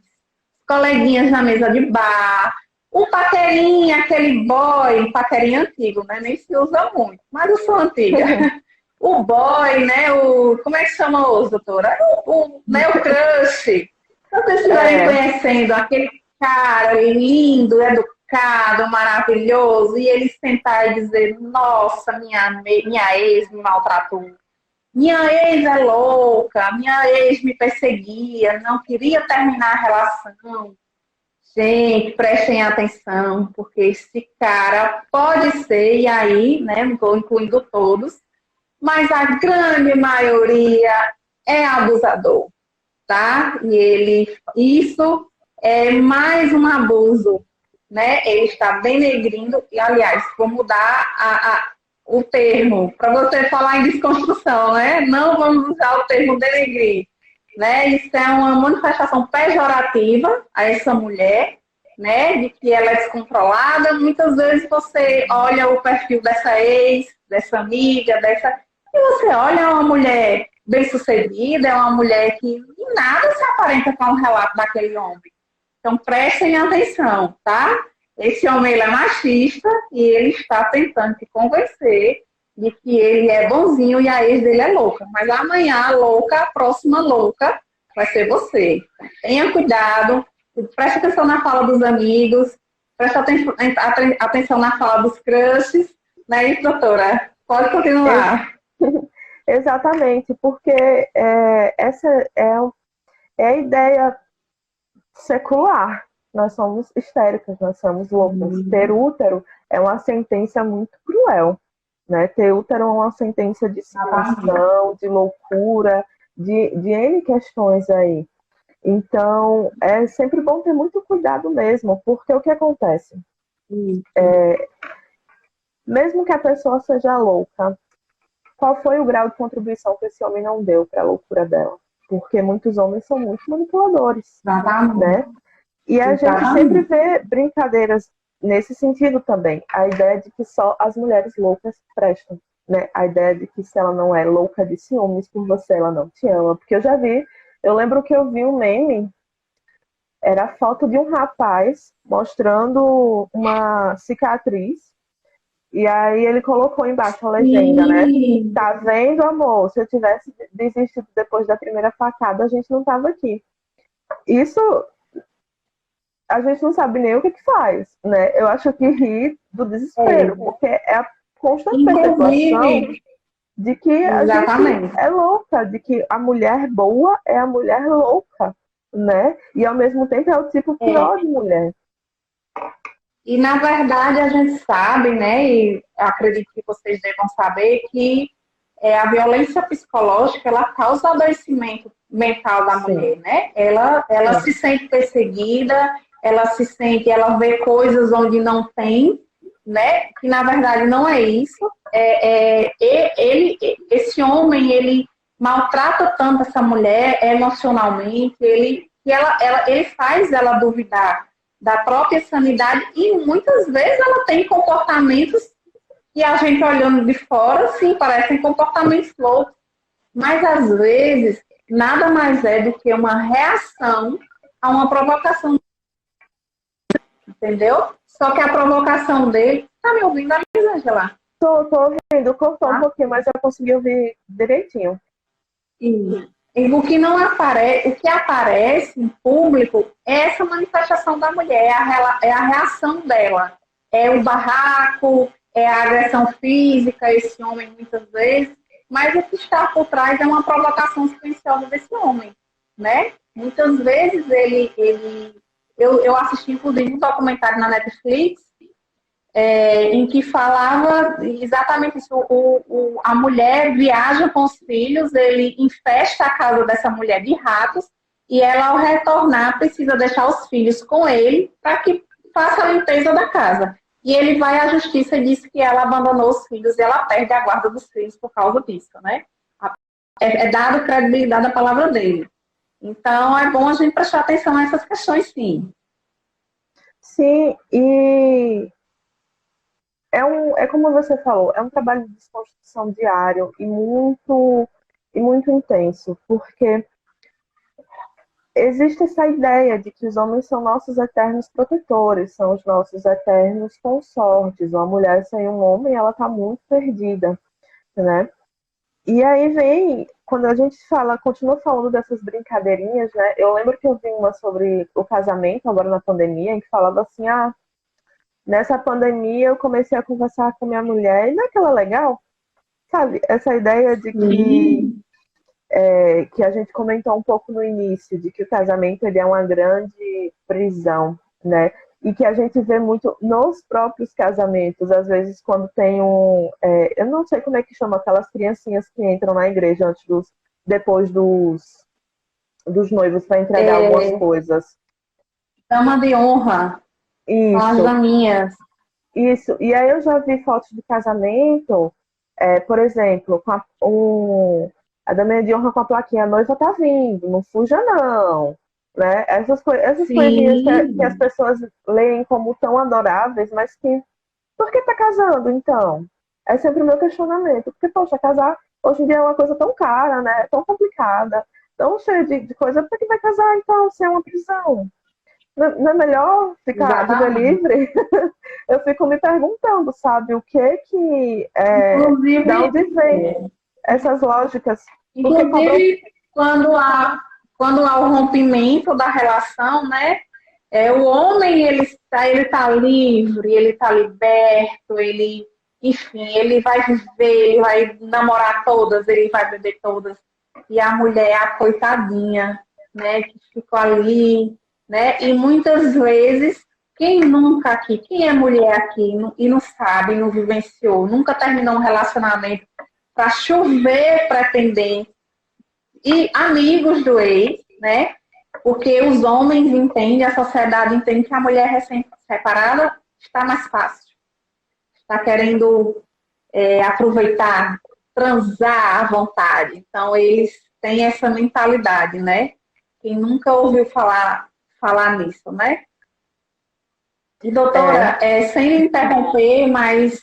coleguinhas na mesa de bar, um paquerinha, aquele boy, paquerinha antigo, né? Nem se usa muito, mas eu sou antiga. O boy, né? Como é que chama hoje, doutora? O crush. Então, vocês estiverem conhecendo aquele cara lindo, educado, maravilhoso, e ele sentar e dizer: nossa, minha ex me maltratou. Minha ex é louca, minha ex me perseguia, não queria terminar a relação. Gente, prestem atenção, porque esse cara pode ser, e aí, né, não estou incluindo todos, mas a grande maioria é abusador, tá? E isso é mais um abuso, né? Ele está denegrindo, e aliás, vou mudar o termo, para você falar em desconstrução, né? Não vamos usar o termo denegrir, né? Isso é uma manifestação pejorativa a essa mulher, né? De que ela é descontrolada. Muitas vezes você olha o perfil dessa ex, dessa amiga, e você olha, é uma mulher bem-sucedida, é uma mulher que em nada se aparenta com o relato daquele homem. Então, prestem atenção, tá? Esse homem ele é machista e ele está tentando te convencer de que ele é bonzinho e a ex dele é louca. Mas amanhã a próxima louca, vai ser você. Tenha cuidado, preste atenção na fala dos amigos, preste atenção na fala dos crushes, né, doutora? Pode continuar. Exatamente, porque essa é a ideia secular. Nós somos histéricas, nós somos loucas. Ter útero é uma sentença muito cruel, né? Ter útero é uma sentença de situação, de loucura, de N questões aí. Então, é sempre bom ter muito cuidado mesmo, porque o que acontece? Mesmo que a pessoa seja louca, qual foi o grau de contribuição que esse homem não deu para a loucura dela? Porque muitos homens são muito manipuladores, né? E a gente sempre vê brincadeiras nesse sentido também. A ideia de que só as mulheres loucas prestam, né? A ideia de que se ela não é louca de ciúmes por você, ela não te ama. Porque eu lembro que eu vi um meme, era a foto de um rapaz mostrando uma cicatriz, e aí ele colocou embaixo a legenda, né? Tá vendo, amor? Se eu tivesse desistido depois da primeira facada, a gente não tava aqui. Isso... a gente não sabe nem o que faz, né? Eu acho que ri do desespero, porque é a constante percepção de que a gente é louca, de que a mulher boa é a mulher louca, né? E ao mesmo tempo é o tipo pior de mulher. E na verdade a gente sabe, né? E acredito que vocês devam saber que a violência psicológica ela causa adoecimento mental da Sim. mulher, né? Ela se sente perseguida, ela vê coisas onde não tem, né? Que na verdade não é isso. Esse homem, ele maltrata tanto essa mulher emocionalmente, ele faz ela duvidar da própria sanidade e muitas vezes ela tem comportamentos que a gente olhando de fora, sim, parecem comportamentos loucos, mas às vezes nada mais é do que uma reação a uma provocação, entendeu? Só que a provocação dele... Tá me ouvindo, Angela? Tô ouvindo, cortou um pouquinho, mas eu consegui ouvir direitinho. E o que não aparece, o que aparece em público é essa manifestação da mulher, é a reação dela. É o barraco, é a agressão física, esse homem muitas vezes, mas o que está por trás é uma provocação silenciosa desse homem, né? Muitas vezes eu assisti inclusive um documentário na Netflix, em que falava exatamente isso. A mulher viaja com os filhos, ele infesta a casa dessa mulher de ratos, e ela, ao retornar, precisa deixar os filhos com ele para que faça a limpeza da casa. E ele vai à justiça e diz que ela abandonou os filhos e ela perde a guarda dos filhos por causa disso, né? É dado credibilidade à palavra dele. Então, é bom a gente prestar atenção a essas questões, sim. Sim, e é como você falou, é um trabalho de desconstrução diário e muito intenso, porque existe essa ideia de que os homens são nossos eternos protetores, são os nossos eternos consortes. Uma mulher sem um homem, ela está muito perdida, né? E aí vem, quando a gente continua falando dessas brincadeirinhas, né? Eu lembro que eu vi uma sobre o casamento, agora na pandemia, em que falava assim, nessa pandemia eu comecei a conversar com minha mulher, e não é aquela legal? Sabe? Essa ideia de que a gente comentou um pouco no início, de que o casamento ele é uma grande prisão, né? E que a gente vê muito nos próprios casamentos, às vezes quando tem eu não sei como é que chama aquelas criancinhas que entram na igreja depois dos noivos para entregar algumas coisas. Dama de honra. Isso. As daminhas. Isso. E aí eu já vi fotos de casamento, por exemplo, com a daminha de honra com a plaquinha, a noiva tá vindo, não fuja não. Né? Essas coisinhas que as pessoas leem como tão adoráveis, mas que... Por que tá casando, então? É sempre o meu questionamento. Porque, poxa, casar hoje em dia é uma coisa tão cara, né? Tão complicada, tão cheia de coisa. Por que vai casar, então, se é uma prisão? Não é melhor ficar de livre? Eu fico me perguntando, sabe, o que Inclusive, de onde vem essas lógicas? Inclusive, quando há o rompimento da relação, né? O homem, ele tá livre, ele está liberto, enfim, ele vai viver, ele vai namorar todas, ele vai beber todas. E a mulher, a coitadinha, né? Que ficou ali, né? E muitas vezes, quem é mulher aqui e não sabe, não vivenciou, nunca terminou um relacionamento para chover pretendente e amigos do ex, né? Porque os homens entendem, a sociedade entende que a mulher recém-separada está mais fácil. Está querendo aproveitar, transar à vontade. Então, eles têm essa mentalidade, né? Quem nunca ouviu falar nisso, né? E, doutora, sem interromper, mas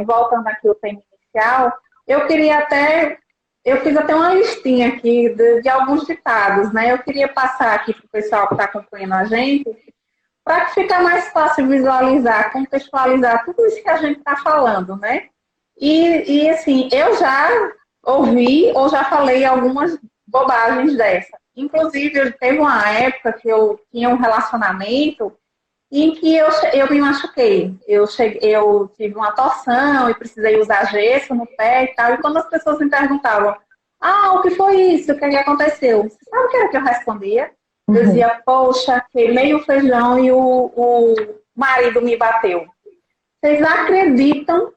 voltando aqui ao tema inicial, eu fiz até uma listinha aqui de alguns ditados, né? Eu queria passar aqui para o pessoal que está acompanhando a gente, para que fique mais fácil visualizar, contextualizar tudo isso que a gente está falando, né? E assim, eu já ouvi ou já falei algumas bobagens dessa. Inclusive, teve uma época que eu tinha um relacionamento em que eu me machuquei. Eu tive uma torção e precisei usar gesso no pé e tal. E quando as pessoas me perguntavam, o que foi isso? O que aconteceu? Você sabe o que era que eu respondia? Eu dizia, poxa, queimei o feijão e o marido me bateu. Vocês acreditam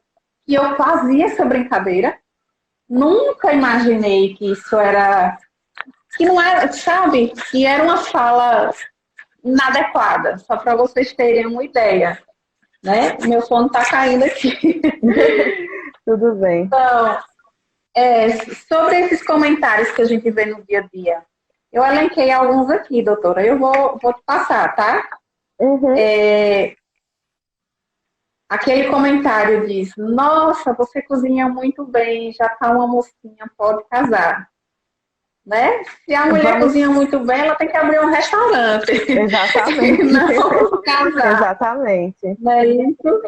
que eu fazia essa brincadeira? Nunca imaginei que isso era que não era, sabe, que era uma fala inadequada, só para vocês terem uma ideia, né? Meu fone está caindo aqui. Tudo bem. Então, sobre esses comentários que a gente vê no dia a dia, eu elenquei alguns aqui, doutora. Eu vou te passar, tá? Uhum. Aquele comentário diz: nossa, você cozinha muito bem, já tá uma mocinha, pode casar. Né? Se a mulher cozinha muito bem, ela tem que abrir um restaurante. Exatamente. Não casar. Exatamente. Não é isso?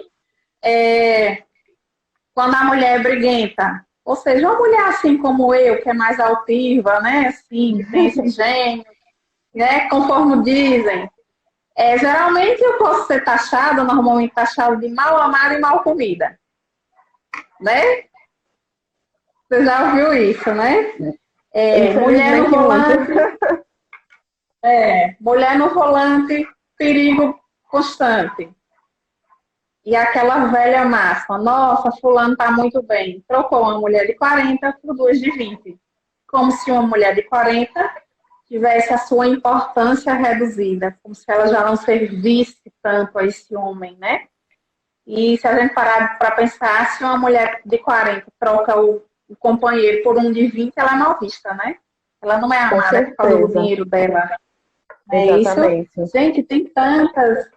Quando a mulher é briguenta, ou seja, uma mulher assim como eu, que é mais altiva, né? Assim, que tem esse gênio, né? Conforme dizem. Geralmente eu posso ser taxada, normalmente taxada de mal amada e mal comida. Né? Você já ouviu isso, né? Mulher no volante. Mulher no volante, perigo constante. E aquela velha máxima, nossa, fulano tá muito bem. Trocou uma mulher de 40 por duas de 20. Como se uma mulher de 40 tivesse a sua importância reduzida, como se ela já não servisse tanto a esse homem, né? E se a gente parar para pensar, se uma mulher de 40 troca o companheiro por um de 20, ela é mal vista, né? Ela não é amada por causa do dinheiro dela. Exatamente. Isso? Gente, tem tantas...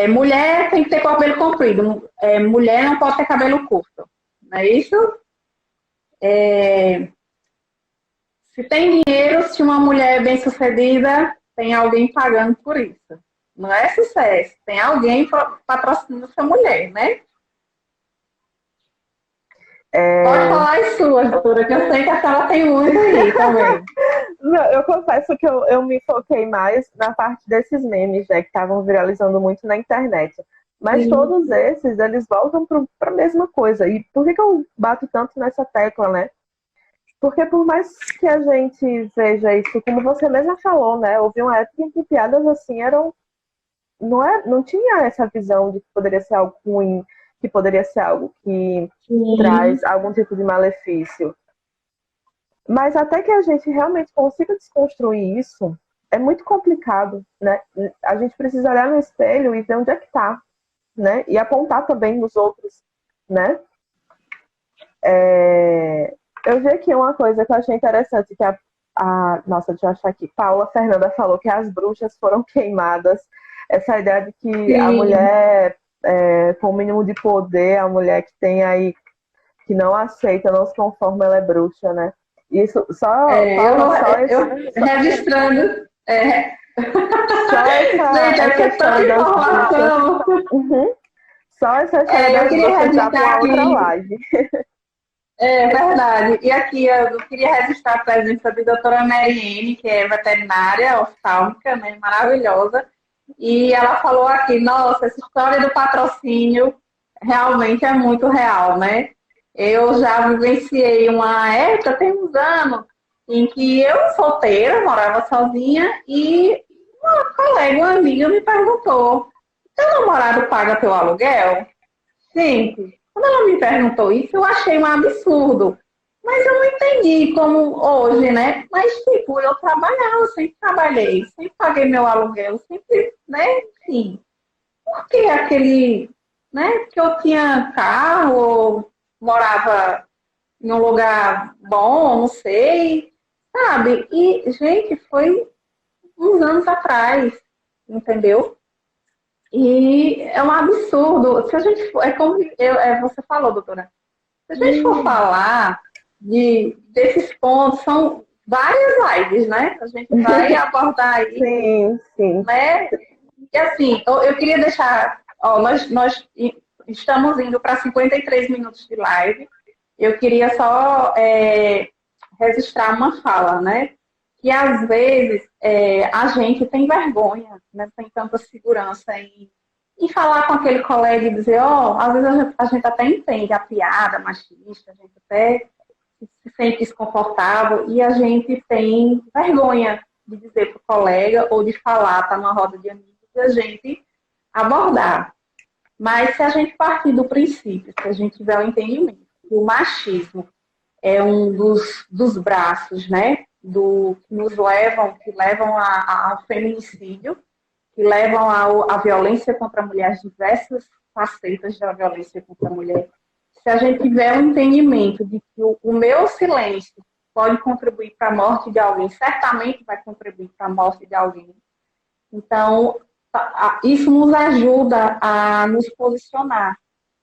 mulher tem que ter cabelo comprido. Mulher não pode ter cabelo curto. Não é isso? Se tem dinheiro, se uma mulher é bem-sucedida, tem alguém pagando por isso. Não é sucesso. Tem alguém patrocinando essa mulher, né? Pode falar as suas, doutora, que eu sei que a senhora tem muito aí também. Não, eu confesso que eu me foquei mais na parte desses memes, né, que estavam viralizando muito na internet. Mas sim, todos esses, eles voltam para a mesma coisa. E por que eu bato tanto nessa tecla, né? Porque por mais que a gente veja isso, como você mesma falou, né? Houve uma época em que piadas assim eram... Não tinha essa visão de que poderia ser algo ruim, que poderia ser algo que traz algum tipo de malefício. Mas até que a gente realmente consiga desconstruir isso, é muito complicado, né? A gente precisa olhar no espelho e ver onde é que tá, né? E apontar também nos outros, né? Eu vi aqui uma coisa que eu achei interessante, que nossa, deixa eu achar aqui. Paula Fernanda falou que as bruxas foram queimadas. Essa ideia de que a mulher com o mínimo de poder, a mulher que tem aí, que não aceita, não se conforma, ela é bruxa, né? Isso só. Registrando. Só essa informação. Só essa história das bruxas já para outra live. É verdade. E aqui eu queria registrar a presença da doutora Mariene, que é veterinária oftálmica, né, maravilhosa. E ela falou aqui, nossa, essa história do patrocínio realmente é muito real, né? Eu já vivenciei uma época, tem uns anos, em que eu, solteira, morava sozinha, e uma colega, uma amiga, me perguntou: seu namorado paga teu aluguel? Gente, quando ela me perguntou isso, eu achei um absurdo. Mas eu não entendi como hoje, né? Mas, tipo, eu trabalhava, sempre trabalhei, sempre paguei meu aluguel, sempre, né? Enfim, por que aquele, né? Porque eu tinha carro, morava em um lugar bom, não sei, sabe? E, gente, foi uns anos atrás, entendeu? E é um absurdo. Se a gente for, como você falou, doutora, se a gente for falar desses pontos, são várias lives, né? A gente vai abordar aí. Sim, sim. Né? E assim, eu queria deixar, nós estamos indo para 53 minutos de live. Eu queria só registrar uma fala, né? Que às vezes a gente tem vergonha, né? Tem tanta segurança em falar com aquele colega e dizer, às vezes a gente até entende a piada machista, a gente até se sente desconfortável e a gente tem vergonha de dizer para o colega ou de falar, tá numa roda de amigos, e a gente abordar. Mas se a gente partir do princípio, se a gente tiver o entendimento que o machismo é um dos braços, né, que levam ao feminicídio, que levam à violência contra a mulher, as diversas facetas da violência contra a mulher. Se a gente tiver um entendimento de que o meu silêncio pode contribuir para a morte de alguém, certamente vai contribuir para a morte de alguém. Então, isso nos ajuda a nos posicionar,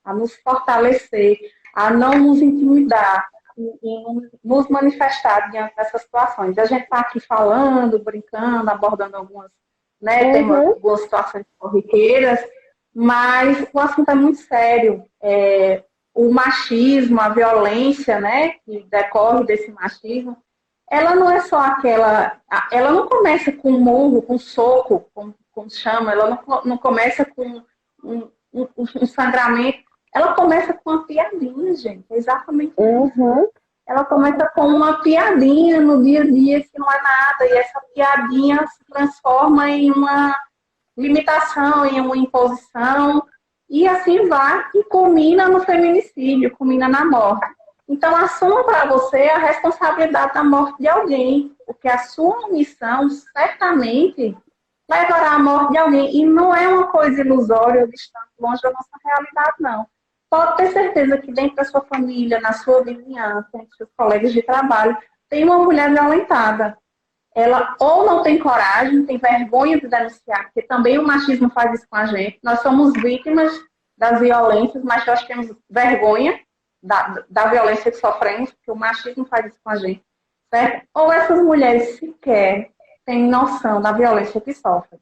a nos fortalecer, a não nos intimidar e nos manifestar diante dessas situações. A gente está aqui falando, brincando, abordando algumas, né, temas, algumas situações corriqueiras, mas o assunto é muito sério. O machismo, a violência, né, que decorre desse machismo, ela não é só aquela... Ela não começa com um murro, com um soco, como chama, ela não começa com um sangramento. Ela começa com uma piadinha, gente. É exatamente isso. Ela começa com uma piadinha no dia a dia que não é nada. E essa piadinha se transforma em uma limitação, em uma imposição. E assim vai e culmina no feminicídio, culmina na morte. Então, assuma para você a responsabilidade da morte de alguém. Porque a sua omissão certamente levará à morte de alguém. E não é uma coisa ilusória ou distante, longe da nossa realidade, não. Pode ter certeza que dentro da sua família, na sua vizinhança, entre seus colegas de trabalho, tem uma mulher violentada. Ela ou não tem coragem, tem vergonha de denunciar, porque também o machismo faz isso com a gente. Nós somos vítimas das violências, mas nós temos vergonha da violência que sofremos, porque o machismo faz isso com a gente. Certo? Ou essas mulheres sequer têm noção da violência que sofrem.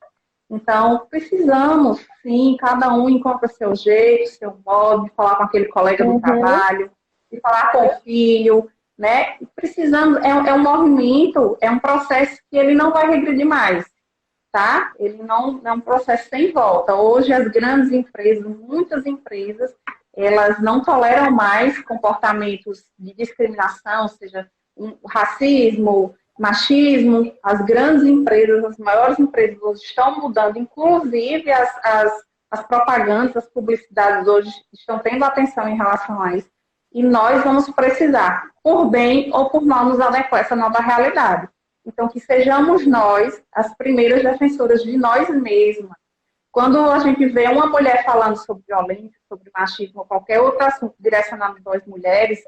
Então, precisamos, sim, cada um encontra seu jeito, seu modo de falar com aquele colega do trabalho, de falar com o filho, né? Precisamos, é um movimento, é um processo que ele não vai regredir mais, tá? Ele não é um processo sem volta. Hoje, as grandes empresas, muitas empresas, elas não toleram mais comportamentos de discriminação, seja racismo, machismo. As grandes empresas, as maiores empresas hoje estão mudando, inclusive as propagandas, as publicidades hoje estão tendo atenção em relação a isso. E nós vamos precisar, por bem ou por mal, nos adequar a essa nova realidade. Então, que sejamos nós as primeiras defensoras de nós mesmas. Quando a gente vê uma mulher falando sobre violência, sobre machismo ou qualquer outro assunto direcionado a nós mulheres,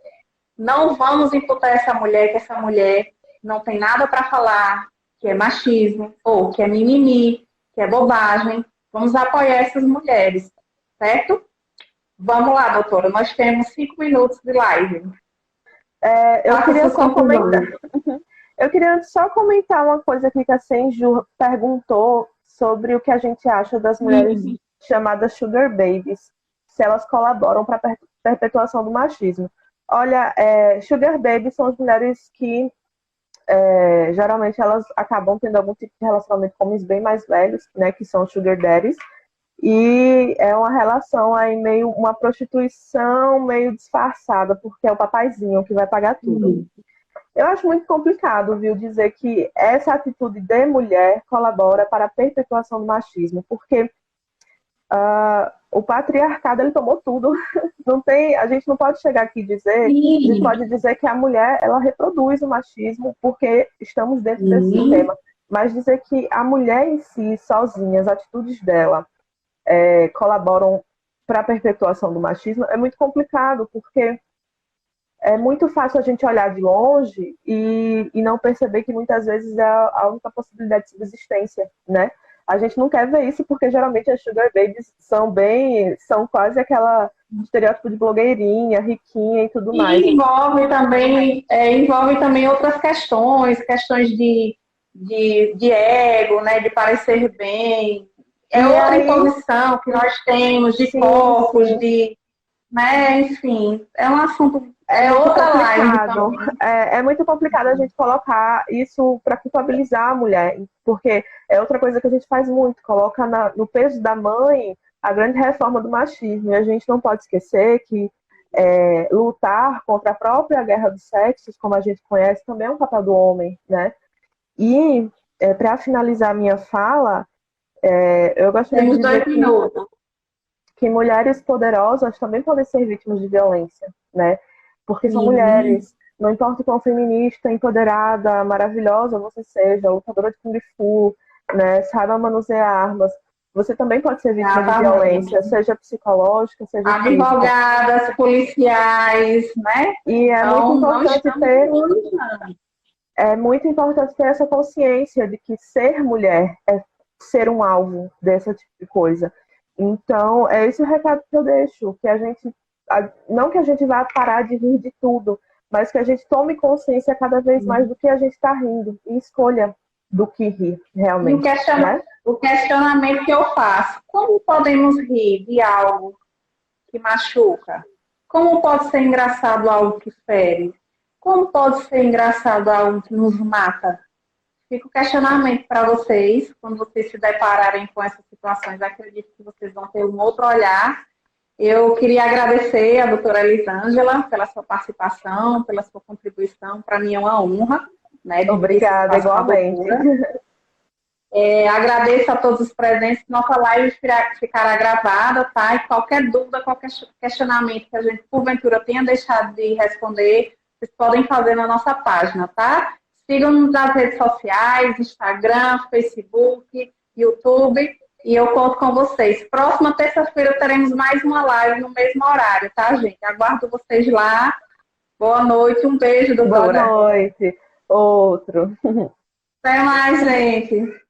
não vamos imputar essa mulher que essa mulher não tem nada para falar, que é machismo, ou que é mimimi, que é bobagem. Vamos apoiar essas mulheres, certo? Vamos lá, doutora. Nós temos 5 minutos de live. Eu queria só comentar. Eu queria só comentar uma coisa aqui que a Senju perguntou sobre o que a gente acha das mulheres chamadas sugar babies, se elas colaboram para a perpetuação do machismo. Olha, sugar babies são as mulheres que geralmente elas acabam tendo algum tipo de relacionamento com homens bem mais velhos, né, que são sugar daddies, e é uma relação aí meio uma prostituição meio disfarçada, porque é o papaizinho que vai pagar tudo. Eu acho muito complicado, viu, dizer que essa atitude de mulher colabora para a perpetuação do machismo, porque o patriarcado, ele tomou tudo. A gente não pode chegar aqui e dizer, a gente pode dizer que a mulher, ela reproduz o machismo porque estamos dentro desse sistema, mas dizer que a mulher em si, sozinha, as atitudes dela colaboram para a perpetuação do machismo é muito complicado, porque é muito fácil a gente olhar de longe e não perceber que muitas vezes é a única possibilidade de subsistência, né? A gente não quer ver isso porque geralmente as sugar babies são quase aquela estereótipo de blogueirinha, riquinha e tudo mais. E envolve também outras questões de ego, né, de parecer bem. Outra imposição que nós temos de corpos, né, enfim, é um assunto. Outra live. É muito complicado a gente colocar isso para culpabilizar a mulher, porque é outra coisa que a gente faz muito, coloca no peso da mãe a grande reforma do machismo. E a gente não pode esquecer que lutar contra a própria guerra dos sexos, como a gente conhece, também é um papel do homem, né? E para finalizar a minha fala, eu gostaria de dizer que mulheres poderosas também podem ser vítimas de violência, né? Porque são mulheres, Não importa o quão feminista, empoderada, maravilhosa você seja, lutadora de Kung Fu, né, saiba manusear armas, você também pode ser vítima de violência, seja psicológica, seja física. Advogadas, policiais, né? E é muito importante ter essa consciência de que ser mulher é ser um alvo desse tipo de coisa. Então, é esse o recado que eu deixo, que a gente, não que a gente vá parar de rir de tudo, mas que a gente tome consciência cada vez mais do que a gente está rindo e escolha do que rir, realmente. O questionamento que eu faço, como podemos rir de algo que machuca? Como pode ser engraçado algo que fere? Como pode ser engraçado algo que nos mata? Fica o questionamento para vocês, quando vocês se depararem com essas situações. Acredito que vocês vão ter um outro olhar. Eu queria agradecer a doutora Elisângela pela sua participação, pela sua contribuição. Para mim é uma honra. Né, obrigada, igualmente. Agradeço a todos os presentes. Nossa live ficará gravada, tá? E qualquer dúvida, qualquer questionamento que a gente, porventura, tenha deixado de responder, vocês podem fazer na nossa página, tá? Sigam-nos nas redes sociais, Instagram, Facebook, YouTube, e eu conto com vocês. Próxima terça-feira teremos mais uma live no mesmo horário, tá, gente? Aguardo vocês lá. Boa noite, um beijo, doutora. Boa noite. Outro. Até mais, gente.